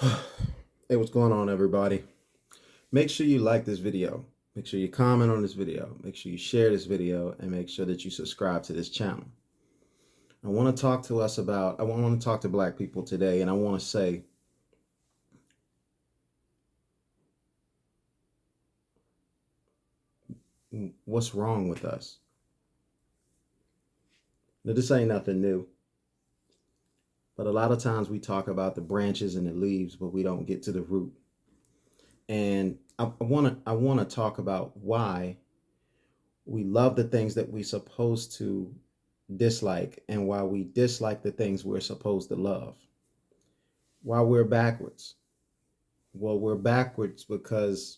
Hey, what's going on, everybody? Make sure you like this video. Make sure you comment on this video. Make sure you share this video and make sure that you subscribe to this channel. I want to talk to us about, I want to talk to Black people today, and I want to say, what's wrong with us? Now, this ain't nothing new, but a lot of times we talk about the branches and the leaves, but we don't get to the root. And I want to talk about why we love the things that we're supposed to dislike and why we dislike the things we're supposed to love. Why we're backwards. Well, we're backwards because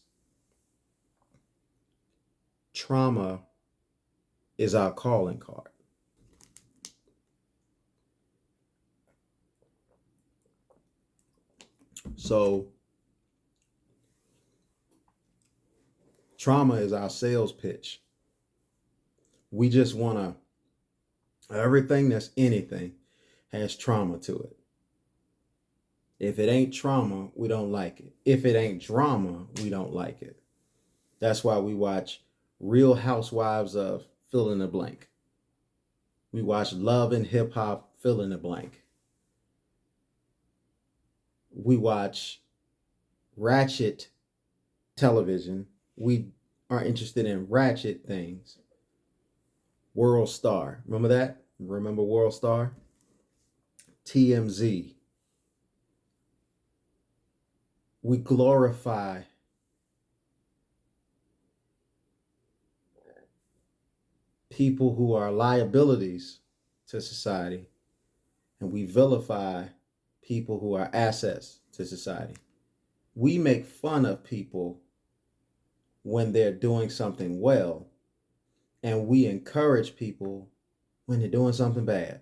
trauma is our calling card. So trauma is our sales pitch. We just want to, everything that's anything has trauma to it. If it ain't trauma, we don't like it. If it ain't drama, we don't like it. That's why we watch Real Housewives of fill in the blank. We watch Love and Hip Hop, fill in the blank. We watch Ratchet television. We are interested in ratchet things. World Star. Remember that? Remember World Star? TMZ. We glorify people who are liabilities to society, and we vilify people who are assets to society. We make fun of people when they're doing something well, and we encourage people when they're doing something bad.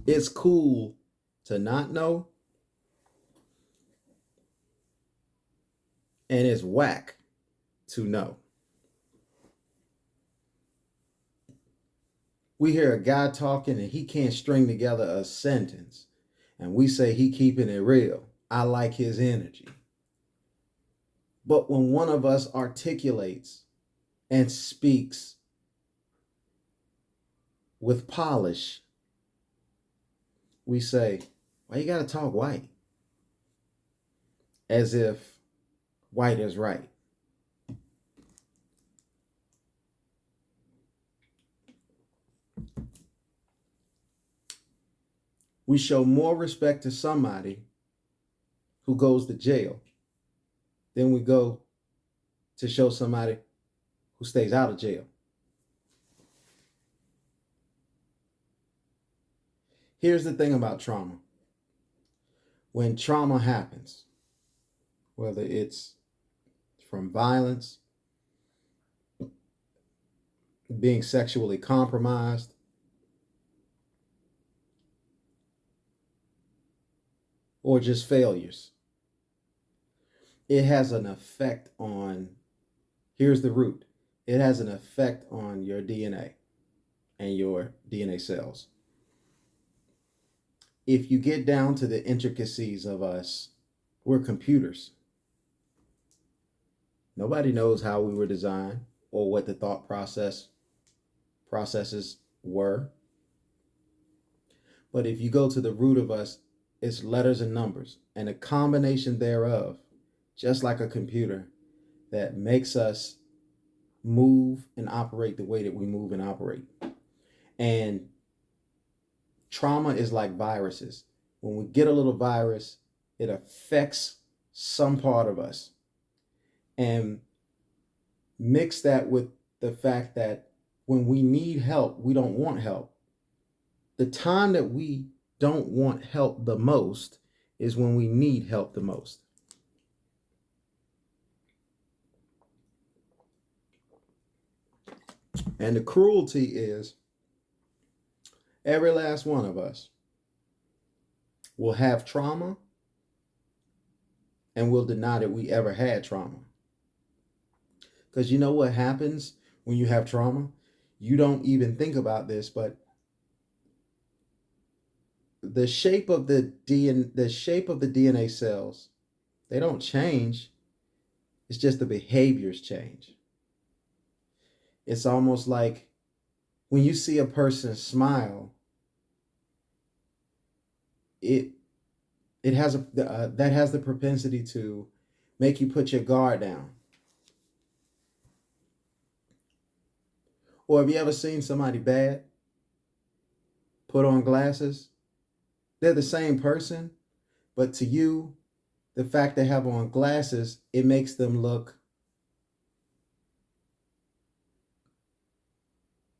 It's cool to not know, and it's whack to know. We hear a guy talking and he can't string together a sentence, and we say he keeping it real. I like his energy. But when one of us articulates and speaks with polish, we say, why you gotta talk white? As if white is right. We show more respect to somebody who goes to jail than we go to show somebody who stays out of jail. Here's the thing about trauma. When trauma happens, whether it's from violence, being sexually compromised, or just failures, it has an effect on, here's the root, it has an effect on your DNA and your DNA cells. If you get down to the intricacies of us, we're computers. Nobody knows how we were designed or what the thought processes were. But if you go to the root of us, it's letters and numbers and a combination thereof, just like a computer, that makes us move and operate the way that we move and operate. And trauma is like viruses. When we get a little virus, it affects some part of us. And mix that with the fact that when we need help, we don't want help. The time that we don't want help the most is when we need help the most. And the cruelty is every last one of us will have trauma and will deny that we ever had trauma. Because you know what happens when you have trauma? You don't even think about this, but the shape of the DNA cells, they don't change. It's just the behaviors change. It's almost like when you see a person smile, it it has that has the propensity to make you put your guard down. Or have you ever seen somebody bad put on glasses? They're the same person, but to you, the fact they have on glasses, it makes them look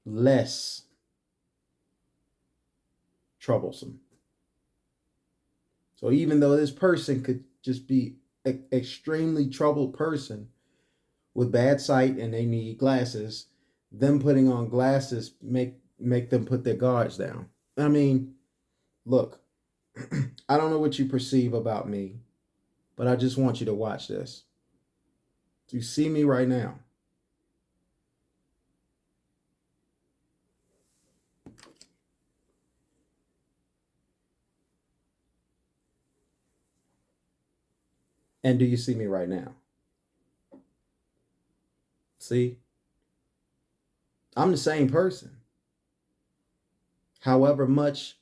less troublesome. So even though this person could just be an extremely troubled person with bad sight and they need glasses, them putting on glasses make them put their guards down. I mean, look, I don't know what you perceive about me, but I just want you to watch this. You see me right now. And do you see me right now? See? I'm the same person. However much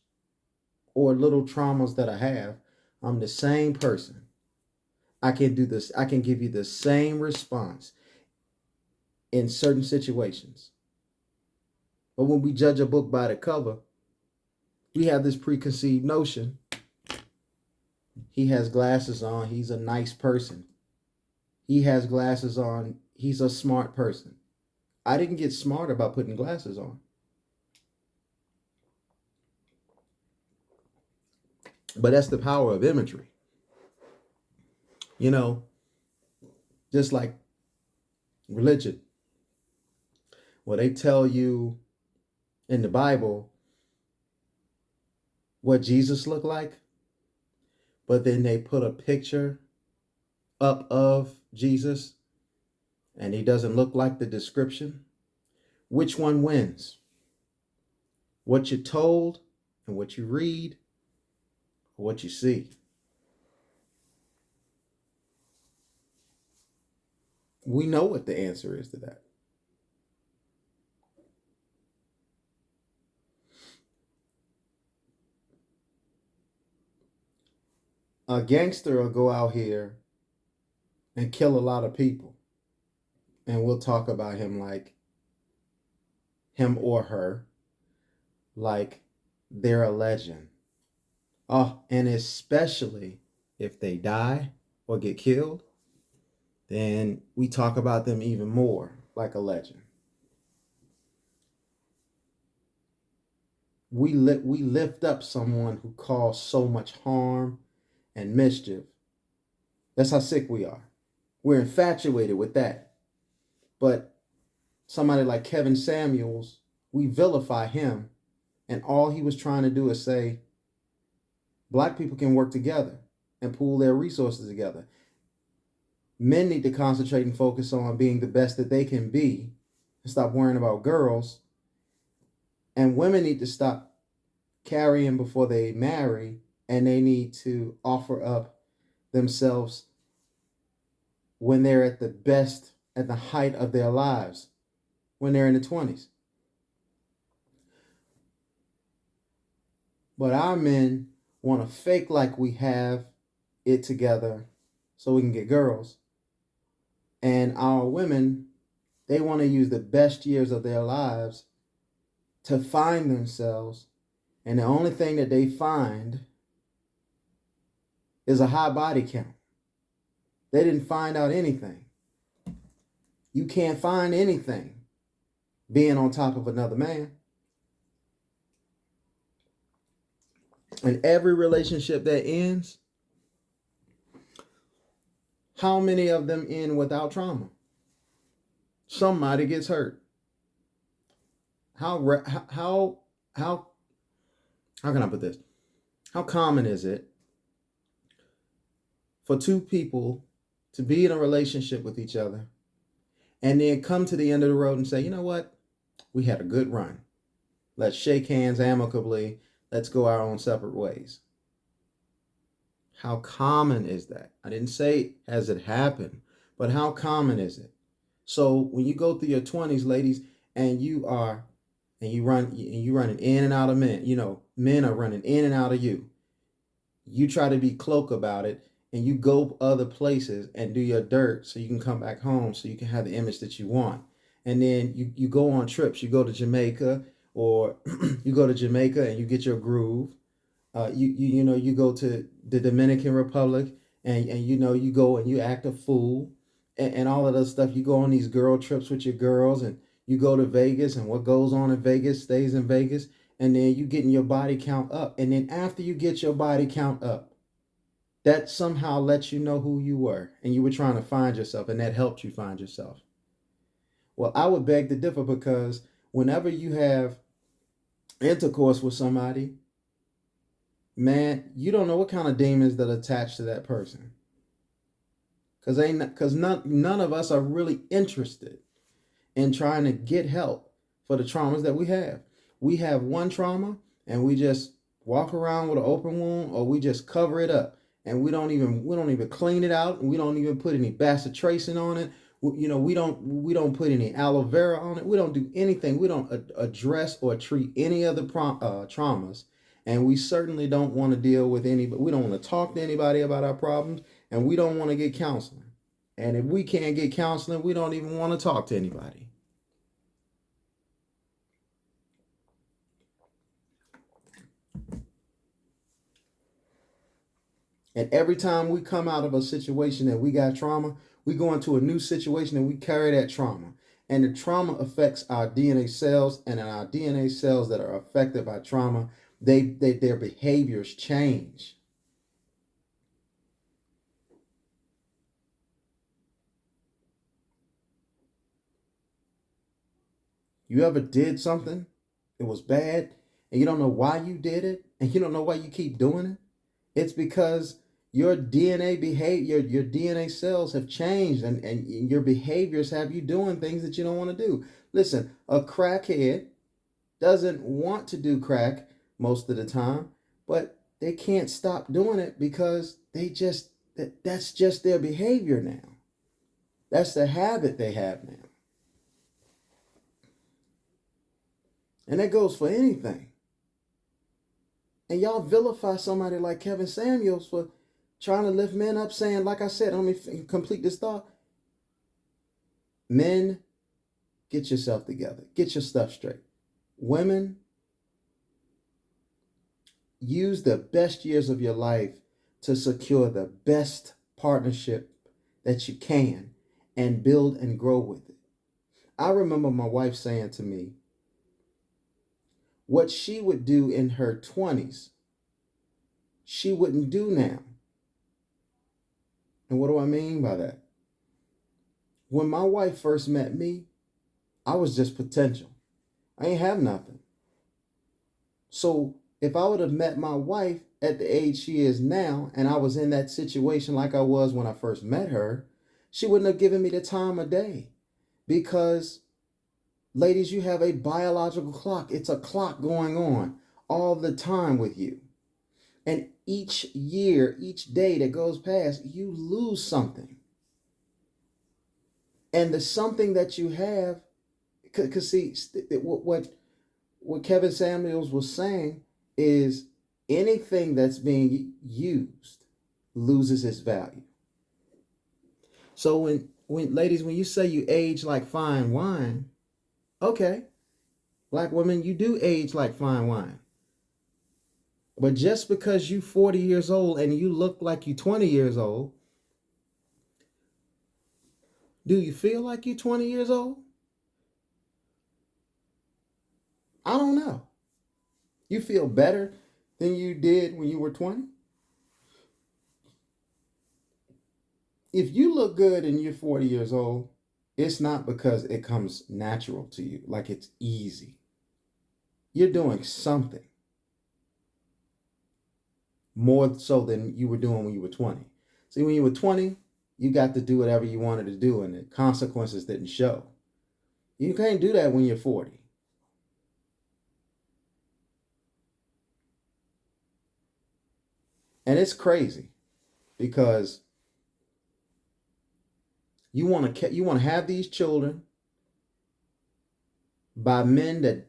or little traumas that I have, I'm the same person. I can do this. I can give you the same response in certain situations. But when we judge a book by the cover, we have this preconceived notion. He has glasses on. He's a nice person. He has glasses on. He's a smart person. I didn't get smart about putting glasses on. But that's the power of imagery. You know, just like religion, where they tell you in the Bible what Jesus looked like, but then they put a picture up of Jesus and he doesn't look like the description. Which one wins? What you're told and what you read, or what you see? We know what the answer is to that. A gangster will go out here and kill a lot of people. And we'll talk about him like him or her, like they're a legend. Oh, and especially if they die or get killed, then we talk about them even more like a legend. We lift up someone who caused so much harm and mischief. That's how sick we are. We're infatuated with that. But somebody like Kevin Samuels, we vilify him, and all he was trying to do is say, Black people can work together and pool their resources together. Men need to concentrate and focus on being the best that they can be and stop worrying about girls. And women need to stop carrying before they marry, and they need to offer up themselves when they're at the best, at the height of their lives, when they're in the 20s. But our men want to fake like we have it together so we can get girls. And our women, they want to use the best years of their lives to find themselves. And the only thing that they find is a high body count. They didn't find out anything. You can't find anything being on top of another man. And every relationship that ends, how many of them end without trauma? Somebody gets hurt. How can I put this? How common is it for two people to be in a relationship with each other and then come to the end of the road and say, you know what? We had a good run. Let's shake hands amicably. Let's go our own separate ways. How common is that? I didn't say has it happened, but how common is it? So when you go through your 20s, ladies, and you running in and out of men, men are running in and out of you. You try to be cloak about it, and you go other places and do your dirt so you can come back home so you can have the image that you want. And then you go on trips. You go to Jamaica, or you go to Jamaica and you get your groove. You go to the Dominican Republic, and you go and you act a fool, and all of that stuff. You go on these girl trips with your girls, and you go to Vegas, and what goes on in Vegas stays in Vegas. And then you getting your body count up, and then after you get your body count up, that somehow lets you know who you were, and you were trying to find yourself, and that helped you find yourself. Well, I would beg to differ, because whenever you have intercourse with somebody, man, you don't know what kind of demons that attach to that person. Because none of us are really interested in trying to get help for the traumas that we have. We have one trauma and we just walk around with an open wound, or we just cover it up, and we don't even clean it out, and we don't even put any bacitracin on it. We don't put any aloe vera on it. We don't do anything. We don't address or treat any of the traumas, and we certainly don't want to deal with anybody. We don't want to talk to anybody about our problems, and we don't want to get counseling. And if we can't get counseling, we don't even want to talk to anybody. And every time we come out of a situation that we got trauma, we go into a new situation and we carry that trauma. And the trauma affects our DNA cells, and in our DNA cells that are affected by trauma, their behaviors change. You ever did something, it was bad, and you don't know why you did it, and you don't know why you keep doing it? It's because your DNA behavior, your DNA cells have changed, and your behaviors have you doing things that you don't want to do. Listen, a crackhead doesn't want to do crack most of the time, but they can't stop doing it because that's just their behavior now. That's the habit they have now. And that goes for anything. And y'all vilify somebody like Kevin Samuels for trying to lift men up, saying, like I said, let me complete this thought. Men, get yourself together. Get your stuff straight. Women, use the best years of your life to secure the best partnership that you can and build and grow with it. I remember my wife saying to me, what she would do in her 20s, she wouldn't do now. And what do I mean by that? When my wife first met me, I was just potential. I ain't have nothing. So if I would have met my wife at the age she is now, and I was in that situation like I was when I first met her, she wouldn't have given me the time of day. Because, ladies, you have a biological clock. It's a clock going on all the time with you. And each year, each day that goes past, you lose something. And the something that you have, because see, what Kevin Samuels was saying is anything that's being used loses its value. So when ladies, when you say you age like fine wine, okay, black women, you do age like fine wine. But just because you 40 years old and you look like you 20 years old, do you feel like you 20 years old? I don't know. You feel better than you did when you were 20? If you look good and you're 40 years old, it's not because it comes natural to you, like it's easy. You're doing something more so than you were doing when you were 20. See, when you were 20, you got to do whatever you wanted to do, and the consequences didn't show. You can't do that when you're 40. And it's crazy because you want to have these children by men that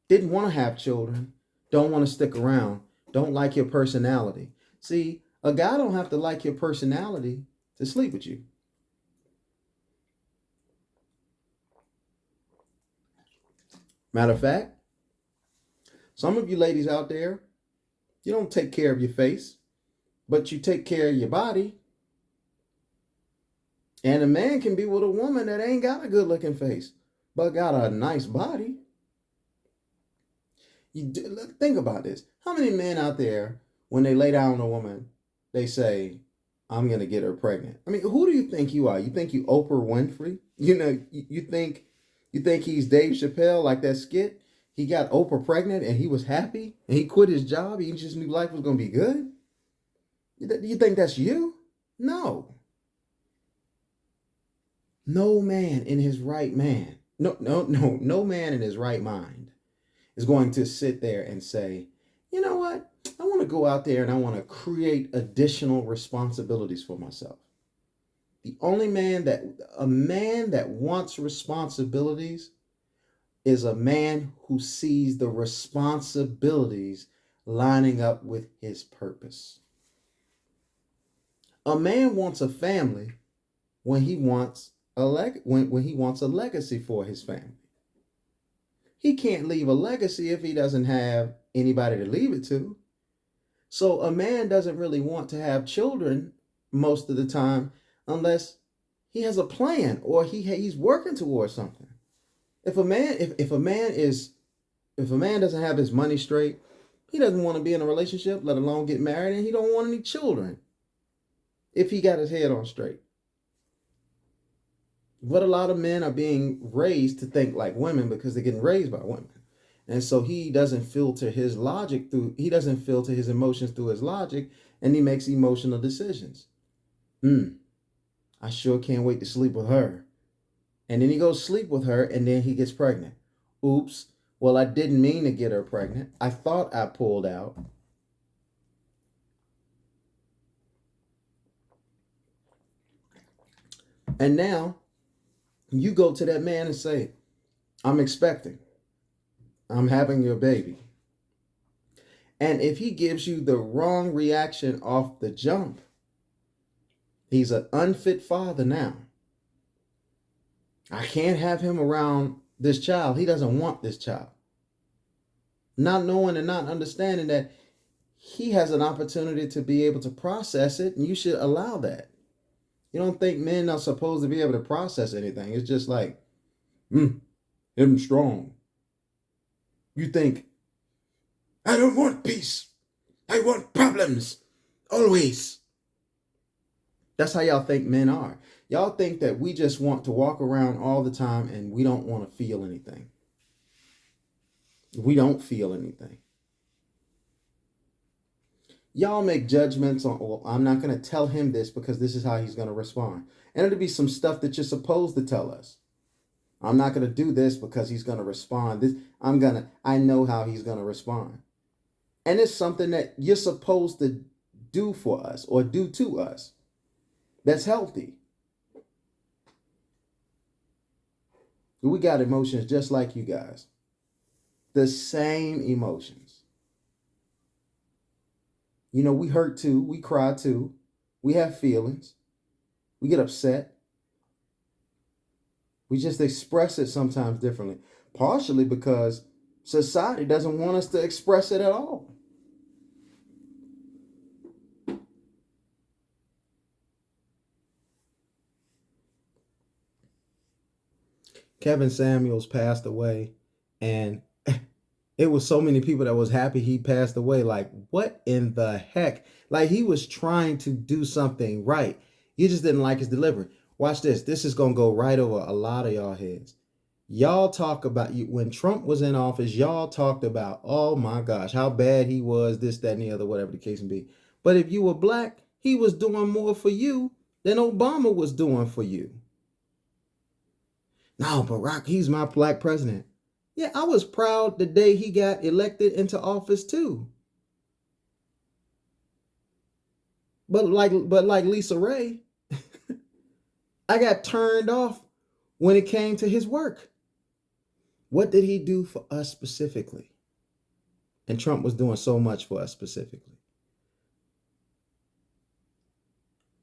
didn't want to have children, don't want to stick around, don't like your personality. See, a guy don't have to like your personality to sleep with you. Matter of fact, some of you ladies out there, you don't take care of your face, but you take care of your body. And a man can be with a woman that ain't got a good looking face, but got a nice body. Think about this. How many men out there, when they lay down on a woman, they say, I'm going to get her pregnant? I mean, who do you think you are? You think you Oprah Winfrey? You think he's Dave Chappelle, like that skit? He got Oprah pregnant and he was happy and he quit his job. He just knew life was going to be good. You think that's you? No. No man in his right man. No man in his right mind is going to sit there and say, you know what? I want to go out there and I want to create additional responsibilities for myself. A man that wants responsibilities is a man who sees the responsibilities lining up with his purpose. A man wants a family when he wants when he wants a legacy for his family. He can't leave a legacy if he doesn't have anybody to leave it to. So a man doesn't really want to have children most of the time unless he has a plan or he's working towards something. If a man doesn't have his money straight, he doesn't want to be in a relationship, let alone get married, and he don't want any children if he got his head on straight. But a lot of men are being raised to think like women because they're getting raised by women. And so he doesn't filter his emotions through his logic, and he makes emotional decisions. I sure can't wait to sleep with her. And then he goes sleep with her and then he gets pregnant. Oops. Well, I didn't mean to get her pregnant. I thought I pulled out. And now you go to that man and say, I'm expecting. I'm having your baby. And if he gives you the wrong reaction off the jump, he's an unfit father now. I can't have him around this child. He doesn't want this child. Not knowing and not understanding that he has an opportunity to be able to process it, and you should allow that. You don't think men are supposed to be able to process anything. It's just like, him strong. You think, I don't want peace. I want problems. Always. That's how y'all think men are. Y'all think that we just want to walk around all the time and we don't want to feel anything. We don't feel anything. Y'all make judgments on, well, I'm not going to tell him this because this is how he's going to respond. And it'll be some stuff that you're supposed to tell us. I'm not going to do this because he's going to respond. I know how he's going to respond. And it's something that you're supposed to do for us or do to us that's healthy. We got emotions just like you guys. The same emotions. We hurt too. We cry too. We have feelings. We get upset. We just express it sometimes differently. Partially because society doesn't want us to express it at all. Kevin Samuels passed away, and it was so many people that was happy he passed away. Like, what in the heck? Like, he was trying to do something right. You just didn't like his delivery. Watch this. This is going to go right over a lot of y'all heads. Y'all talk about, when Trump was in office, y'all talked about, oh my gosh, how bad he was, this, that, and the other, whatever the case may be. But if you were black, he was doing more for you than Obama was doing for you. No, Barack, he's my black president. Yeah, I was proud the day he got elected into office too. But like Lisa Ray, I got turned off when it came to his work. What did he do for us specifically? And Trump was doing so much for us specifically.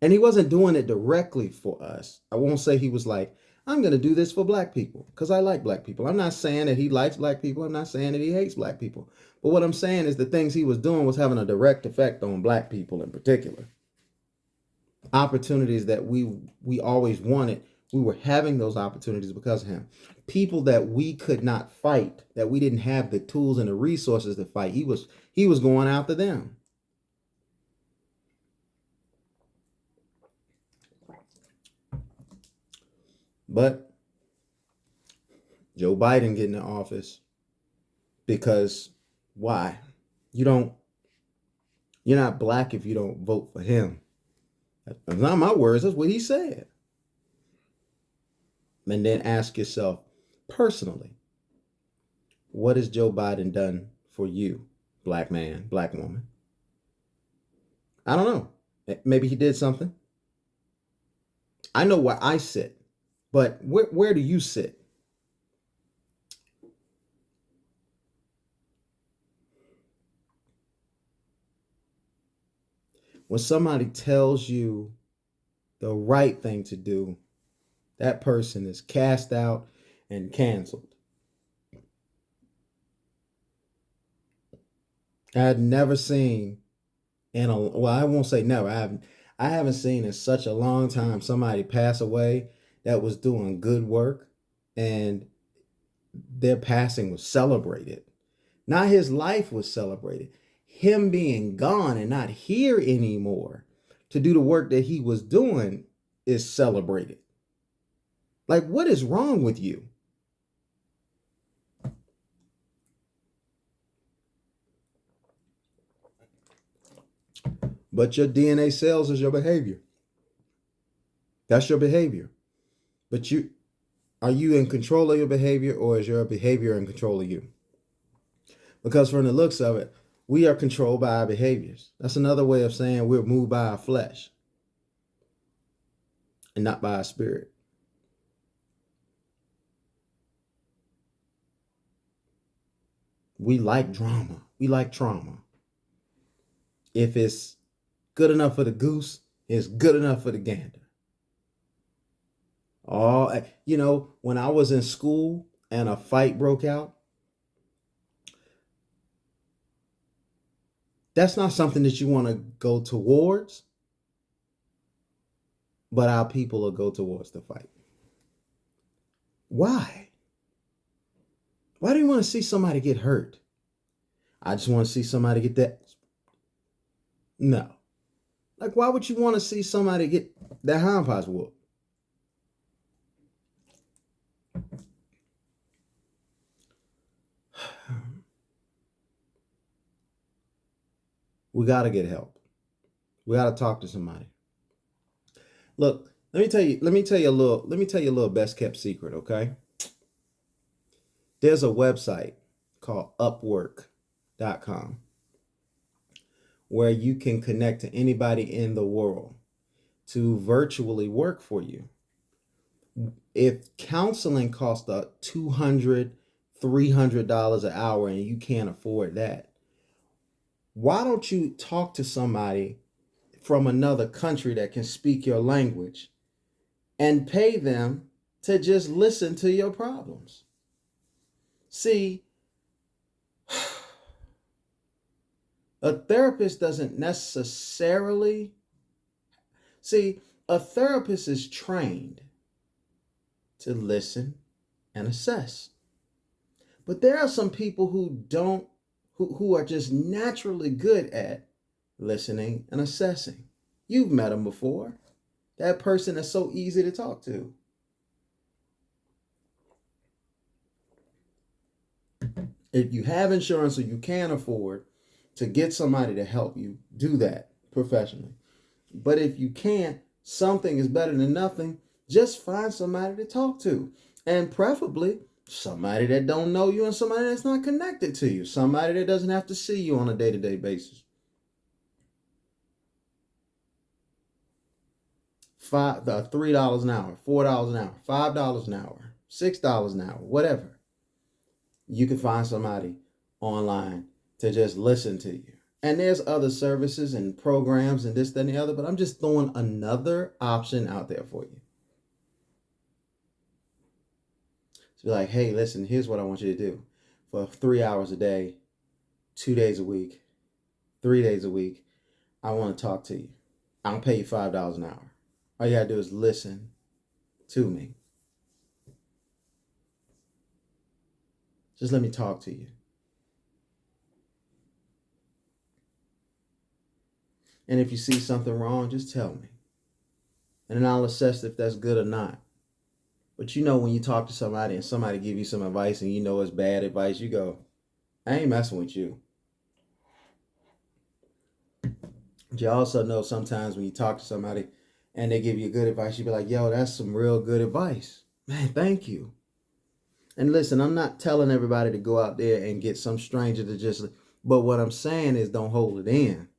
And he wasn't doing it directly for us. I won't say he was like, I'm going to do this for black people because I like black people. I'm not saying that he likes black people. I'm not saying that he hates black people. But what I'm saying is the things he was doing was having a direct effect on black people in particular. Opportunities that we always wanted, we were having those opportunities because of him. People that we could not fight, that we didn't have the tools and the resources to fight, he was going after them. But Joe Biden getting in office because why? You're not black if you don't vote for him. That's not my words, that's what he said. And then ask yourself personally, what has Joe Biden done for you, black man, black woman? I don't know. Maybe he did something. I know where I sit. But where do you sit? When somebody tells you the right thing to do, that person is cast out and canceled. I had never seen I won't say never. I haven't seen in such a long time somebody pass away that was doing good work and their passing was celebrated. Not his life was celebrated. Him being gone and not here anymore to do the work that he was doing is celebrated. Like, what is wrong with you? But your DNA cells is your behavior. That's your behavior. But are you in control of your behavior, or is your behavior in control of you? Because from the looks of it, we are controlled by our behaviors. That's another way of saying we're moved by our flesh and not by our spirit. We like drama. We like trauma. If it's good enough for the goose, it's good enough for the gander. When I was in school and a fight broke out, that's not something that you want to go towards, but our people will go towards the fight. Why? Why do you want to see somebody get hurt? I just want to see somebody get that. No. Like, why would you want to see somebody get their hind parts whooped? We got to get help. We got to talk to somebody. Look, let me tell you a little best kept secret, okay? There's a website called upwork.com where you can connect to anybody in the world to virtually work for you. If counseling costs $200, $300 an hour and you can't afford that, why don't you talk to somebody from another country that can speak your language and pay them to just listen to your problems? See, a therapist doesn't necessarily... a therapist is trained to listen and assess. But there are some people who are just naturally good at listening and assessing. You've met them before. That person is so easy to talk to. If you have insurance or you can't afford to get somebody to help you, do that professionally. But if you can't, something is better than nothing. Just find somebody to talk to. And preferably somebody that don't know you and somebody that's not connected to you. Somebody that doesn't have to see you on a day-to-day basis. $3 an hour, $4 an hour, $5 an hour, $6 an hour, whatever. You can find somebody online to just listen to you. And there's other services and programs and this, that, and the other, but I'm just throwing another option out there for you. So be like, hey, listen, here's what I want you to do. For 3 hours a day, 2 days a week, 3 days a week, I want to talk to you. I'll pay you $5 an hour. All you gotta do is listen to me. Just let me talk to you. And if you see something wrong, just tell me. And then I'll assess if that's good or not. But you know, when you talk to somebody and somebody give you some advice and you know it's bad advice, you go, I ain't messing with you. But you also know sometimes when you talk to somebody and they give you good advice, you be like, yo, that's some real good advice. Man, thank you. And listen, I'm not telling everybody to go out there and get some stranger to just, but what I'm saying is don't hold it in.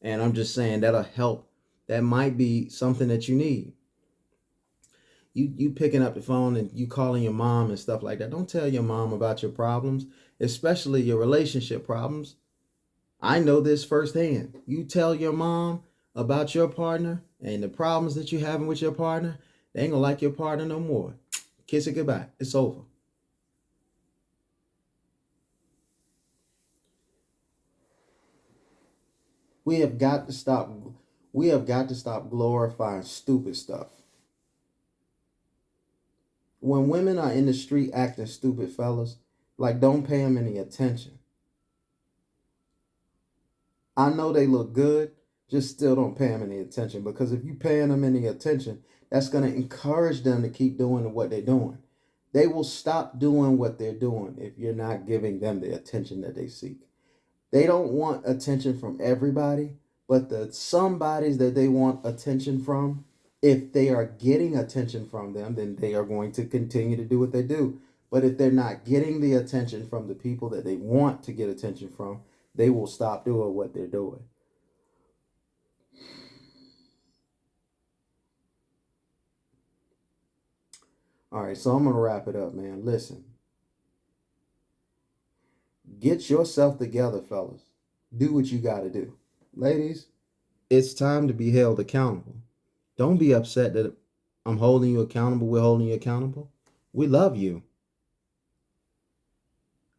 And I'm just saying that'll help. That might be something that you need. You picking up the phone and you calling your mom and stuff like that. Don't tell your mom about your problems, especially your relationship problems. I know this firsthand. You tell your mom about your partner and the problems that you're having with your partner, they ain't gonna like your partner no more. Kiss it goodbye. It's over. We have got to stop. We have got to stop glorifying stupid stuff. When women are in the street acting stupid, fellas, like don't pay them any attention. I know they look good, just still don't pay them any attention, because if you paying them any attention, that's going to encourage them to keep doing what they're doing. They will stop doing what they're doing if you're not giving them the attention that they seek. They don't want attention from everybody, but the somebodies that they want attention from, if they are getting attention from them, then they are going to continue to do what they do. But if they're not getting the attention from the people that they want to get attention from, they will stop doing what they're doing. All right, so I'm going to wrap it up, man. Listen, get yourself together, fellas. Do what you got to do. Ladies, it's time to be held accountable. Don't be upset that I'm holding you accountable. We're holding you accountable. We love you.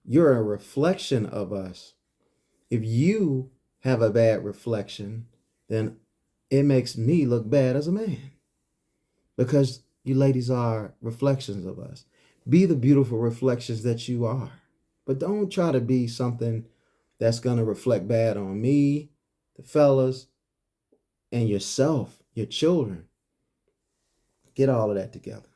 You're a reflection of us. If you have a bad reflection, then it makes me look bad as a man, because you ladies are reflections of us. Be the beautiful reflections that you are, but don't try to be something that's going to reflect bad on me, the fellas, and yourself, your children. Get all of that together.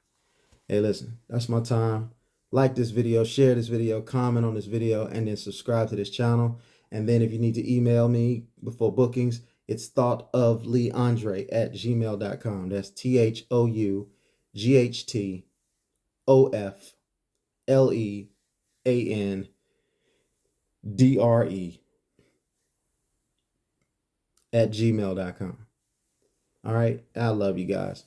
Hey, listen, that's my time. Like this video, share this video, comment on this video, and then subscribe to this channel. And then if you need to email me before bookings, it's thoughtofleandre@gmail.com. That's THOUGHTOFLEANDRE@gmail.com. All right. I love you guys.